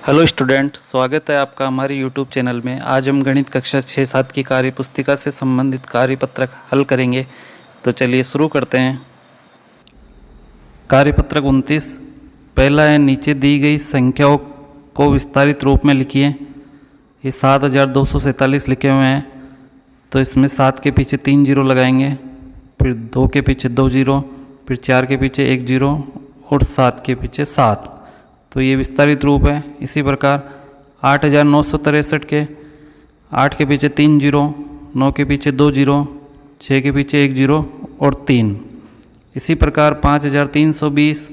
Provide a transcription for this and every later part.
Hello student, स्वागत है आपका हमारे यूट्यूब चैनल में। आज हम गणित कक्षा 6-7 की कार्य पुस्तिका से संबंधित कार्यपत्रक हल करेंगे। तो चलिए शुरू करते हैं। कार्यपत्रक 29 पहला है, नीचे दी गई संख्याओं को विस्तारित रूप में लिखिए। ये 7247 लिखे हुए हैं, तो इसमें 7 के पीछे 3 जीरो लगाएंगे, फिर 2 के पीछे 2 जीरो, फिर 4 के पीछे 1 जीरो और 7 के पीछे 7। तो ये विस्तारित रूप है। इसी प्रकार 8963 के 8 के पीछे 3 जीरो, 9 के पीछे 2 जीरो, 6 के पीछे 1 जीरो और 3। इसी प्रकार 5320,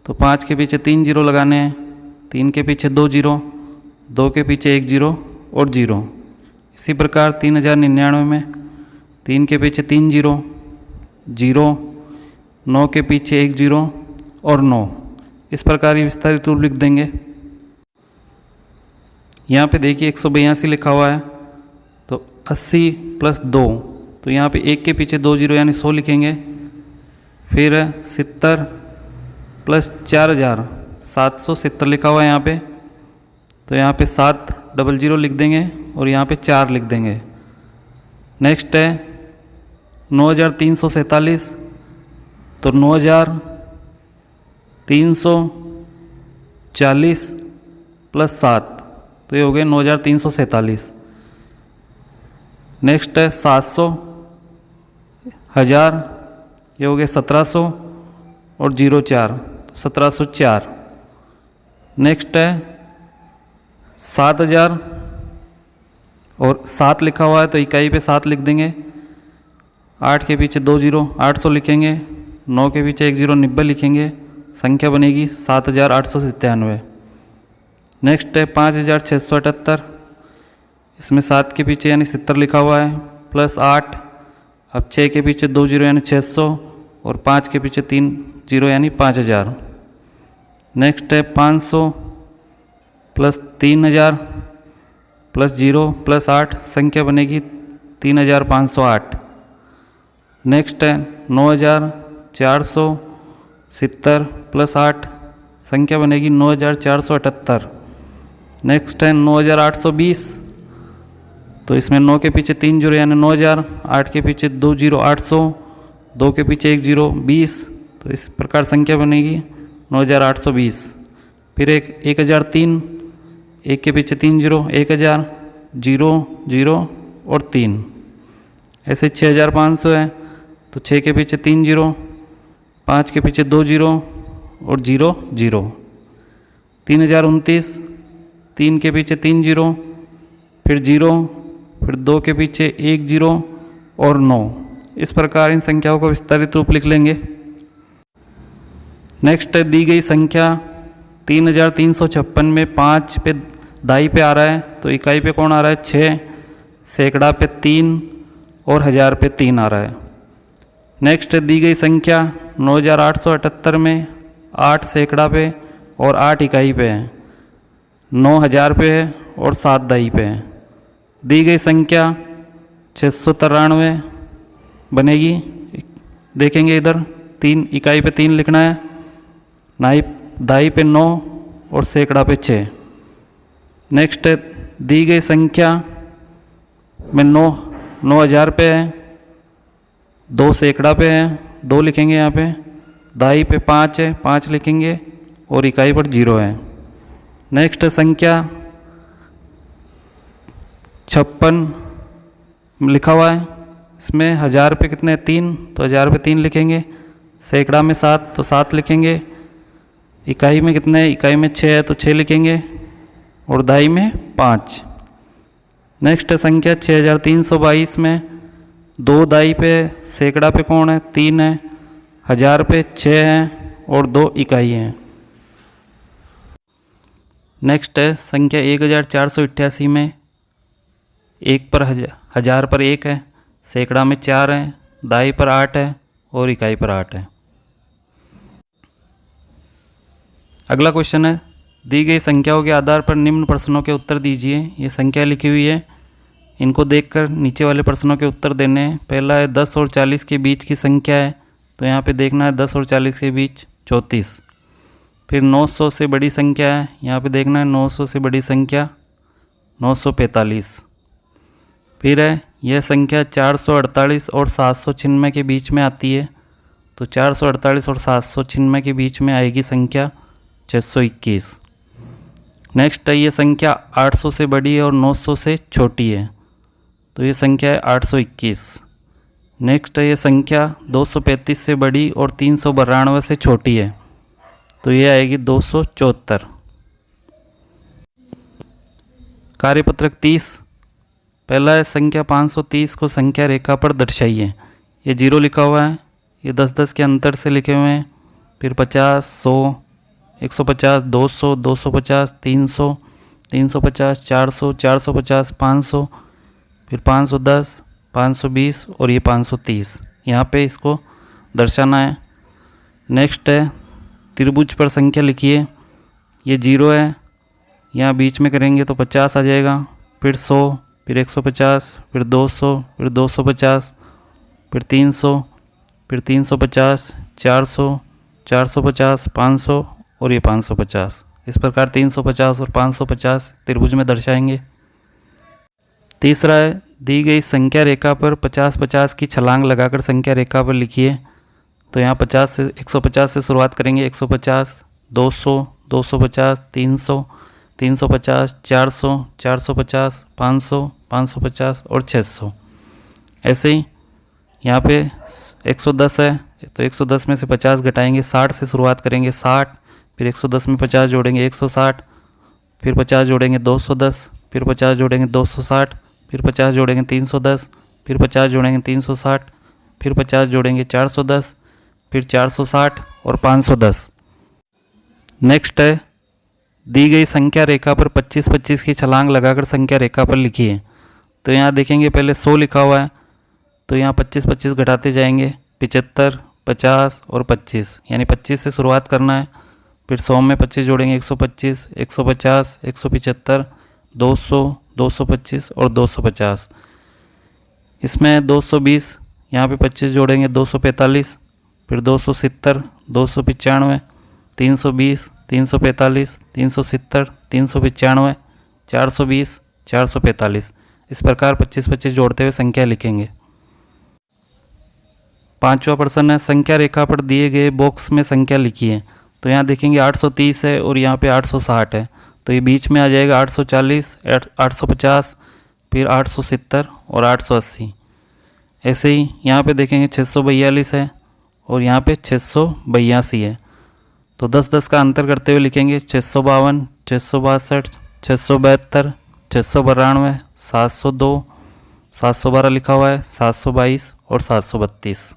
तो 5 के पीछे 3 जीरो लगाने हैं, 3 के पीछे 2 जीरो, 2 के पीछे 1 जीरो और 0। इसी प्रकार 3099 में 3 के पीछे 3 जीरो, 0, 9 के पीछे 1 जीरो और 9। इस प्रकार ये विस्तारित रूप लिख देंगे। यहाँ पे देखिए 182 लिखा हुआ है, तो 80 + 2, तो यहाँ पे 1 के पीछे 2 जीरो यानी 100 लिखेंगे। फिर 70 + 4770 लिखा हुआ है यहाँ पे, तो यहाँ पे 700 लिख देंगे और यहाँ पे 4 लिख देंगे। नेक्स्ट है 9347, तो 9340 + 7, तो ये हो गए 9347। नेक्स्ट है 700, 1000, ये हो गए 1700 और 04, तो 1704। नेक्स्ट है 7000 और 7 लिखा हुआ है, तो इकाई पे 7 लिख देंगे। 8 के पीछे 2 जीरो, 800 लिखेंगे। 9 के पीछे 1 जीरो, 90 लिखेंगे। संख्या बनेगी 7897। नेक्स्ट है 5678, इसमें 7 के पीछे यानी 70 लिखा हुआ है, +8, अब 6 के पीछे 2 जीरो यानी 600 और 5 के पीछे 3 जीरो यानी 5000। नेक्स्ट है 500 + 3000 + 0 + 8, संख्या बनेगी 3508। नेक्स्ट है 9470 + 8, संख्या बनेगी 9478। नेक्स्ट है 9820, तो इसमें 9 के पीछे 3 जीरो यानी 9000, 8 के पीछे 2 जीरो 800, 2 के पीछे 1 जीरो 20, तो इस प्रकार संख्या बनेगी 9820। फिर 1003, 1 के पीछे 3 जीरो, 1000, 0 0 और 3। ऐसे 6500 है, तो 6 के पीछे 3 जीरो, 5 के पीछे 2 जीरो और 0 0। 3029, 3 के पीछे 3 जीरो, फिर 0, फिर 2 के पीछे 1 जीरो और 9। इस प्रकार इन संख्याओं को विस्तारित रूप लिख लेंगे। नेक्स्ट है दी गई संख्या 3356 में 5 पे दाई पे आ रहा है, तो इकाई पे कौन आ रहा है 6, सैकड़ा पे 3 और 1000 पे 3 आ रहा है। नेक्स्ट दी गई संख्या 9878 में 8 सैकड़ा पे और 8 इकाई पे है, 9000 पे है और 7 दाई पे है। दी गई संख्या 693 बनेगी। देखेंगे इधर 3 इकाई पे 3 लिखना है, दाई पे 9 और सैकड़ा पे 6। नेक्स्ट दी गई संख्या में 9000 पे है, 2 सैकड़ा पे है, 2 लिखेंगे यहाँ पे। दाई पे 5 है, 5 लिखेंगे और इकाई पर 0 है। नेक्स्ट संख्या 56 लिखा हुआ है, इसमें 1000 पे कितने 3, तो 1000 पे 3 लिखेंगे। सैकड़ा में 7, तो 7 लिखेंगे। इकाई में कितने, इकाई में 6 है, तो 6 लिखेंगे और दाई में 5। नेक्स्ट संख्या 6322 में 2 दाई पे, सैकड़ा पे कौन है 3 है, 1000 पे 6 है और 2 इकाई हैं। नेक्स्ट है संख्या 1488 में 1 पर 1000 पर 1 है, सैकड़ा में 4 है, दाई पर 8 है और इकाई पर 8 है। अगला क्वेश्चन है, दी गई संख्याओं के आधार पर निम्न प्रश्नों के उत्तर दीजिए। ये संख्या लिखी हुई है, इनको देखकर नीचे वाले प्रश्नों के उत्तर देने हैं। पहला है 10 और 40 के बीच की संख्या है, तो यहाँ पे देखना है 10 और 40 के बीच 34। फिर 900 से बड़ी संख्या है, यहाँ पे देखना है 900 से बड़ी संख्या 945। फिर है यह संख्या 448 और 796 के बीच में आती है, तो 448 और 796 के बीच में आएगी संख्या 621। नेक्स्ट है ये संख्या 800 से बड़ी और 900 से छोटी है, तो ये संख्या है 821। नेक्स्ट है ये संख्या 235 से बड़ी और 392 से छोटी है, तो ये आएगी 274। कार्यपत्रक 30। पहला है संख्या 530 को संख्या रेखा पर दर्शाइए। ये 0 लिखा हुआ है, ये 10-10 के अंतर से लिखे हुए हैं। फिर 50, 100, 150, 200, 250, 300, 350, 400, 450, 500, फिर 510, 520 और ये 530। यहाँ पे इसको दर्शाना है। नेक्स्ट है त्रिभुज पर संख्या लिखिए। ये 0 है, यहाँ बीच में करेंगे तो 50 आ जाएगा, फिर 100, फिर 150, फिर 200, फिर 250, फिर 300, फिर 350, 400, 450, 500 और ये 550। इस प्रकार 350 और 550 त्रिभुज में दर्शाएंगे। तीसरा है दी गई संख्या रेखा पर 50-50 की छलांग लगाकर संख्या रेखा पर लिखिए। तो यहाँ 50 से 150 से शुरुआत करेंगे। 150, 200, 250, 300, 350, 400, 450, 500, 550 और 600। ऐसे ही यहाँ पे 110 है, तो 110 में से 50 घटाएंगे, 60 से शुरुआत करेंगे। 60, फिर 110 में 50 जोड़ेंगे 160, फिर 50 जोड़ेंगे 210, फिर 50 जोड़ेंगे 260, फिर 50 जोड़ेंगे 310, फिर 50 जोड़ेंगे 360, फिर 50 जोड़ेंगे 410, फिर 460 और 510। नेक्स्ट है दी गई संख्या रेखा पर 25-25 की छलांग लगाकर संख्या रेखा पर लिखिए। तो यहाँ देखेंगे पहले 100 लिखा हुआ है, तो यहाँ 25-25 घटाते जाएंगे। 75, 50 और 25, यानी 25 से शुरुआत करना है। फिर 100 में 25 जोड़ेंगे 125, 150, 175, 200, 225 और 250। इसमें 220, यहाँ पे 25 जोड़ेंगे 245, फिर 270, 295, 320, 345, 370, 395, 420, 445। इस प्रकार 25-25 जोड़ते हुए संख्या लिखेंगे। पांचवा प्रश्न है संख्या रेखा पर दिए गए बॉक्स में संख्या लिखिए। तो यहाँ देखेंगे 830 है और यहाँ पे 860 है, तो ये बीच में आ जाएगा 840, 850, फिर 870 और 880। ऐसे ही यहाँ पे देखेंगे 642 है और यहाँ पे 682 है, तो 10-10 का अंतर करते हुए लिखेंगे। 652, 662, 672, 692, 702, 712 लिखा हुआ है, 722 और 732।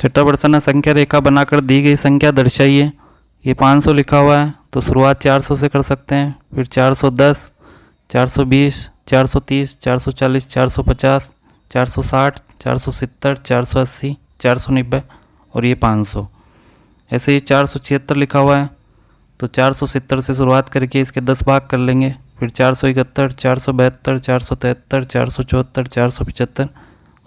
छठा प्रश्न है संख्या रेखा बनाकर दी गई संख्या दर्शाइए। ये 500 लिखा हुआ है, तो शुरुआत 400 से कर सकते हैं। फिर 410, 420, 430, 440, 450, 460, 470, 480, 490 और ये 500। ऐसे ही 476 लिखा हुआ है, तो 470 से शुरुआत करके इसके 10 भाग कर लेंगे। फिर 471, 472, 473, 474, 475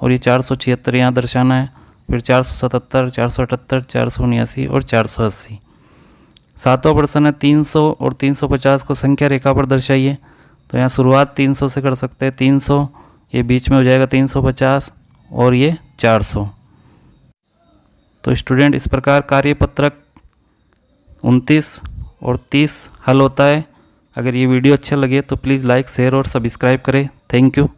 और ये 476 यहाँ दर्शाना है। फिर 477, 478, 479 और 480। सातवां प्रश्न है 300 और 350 को संख्या रेखा पर दर्शाइए। तो यहाँ शुरुआत 300 से कर सकते हैं। 300, ये बीच में हो जाएगा 350 और ये 400। तो स्टूडेंट इस प्रकार कार्यपत्रक 29 और 30 हल होता है। अगर ये वीडियो अच्छा लगे तो प्लीज़ लाइक, शेयर और सब्सक्राइब करें। Thank you.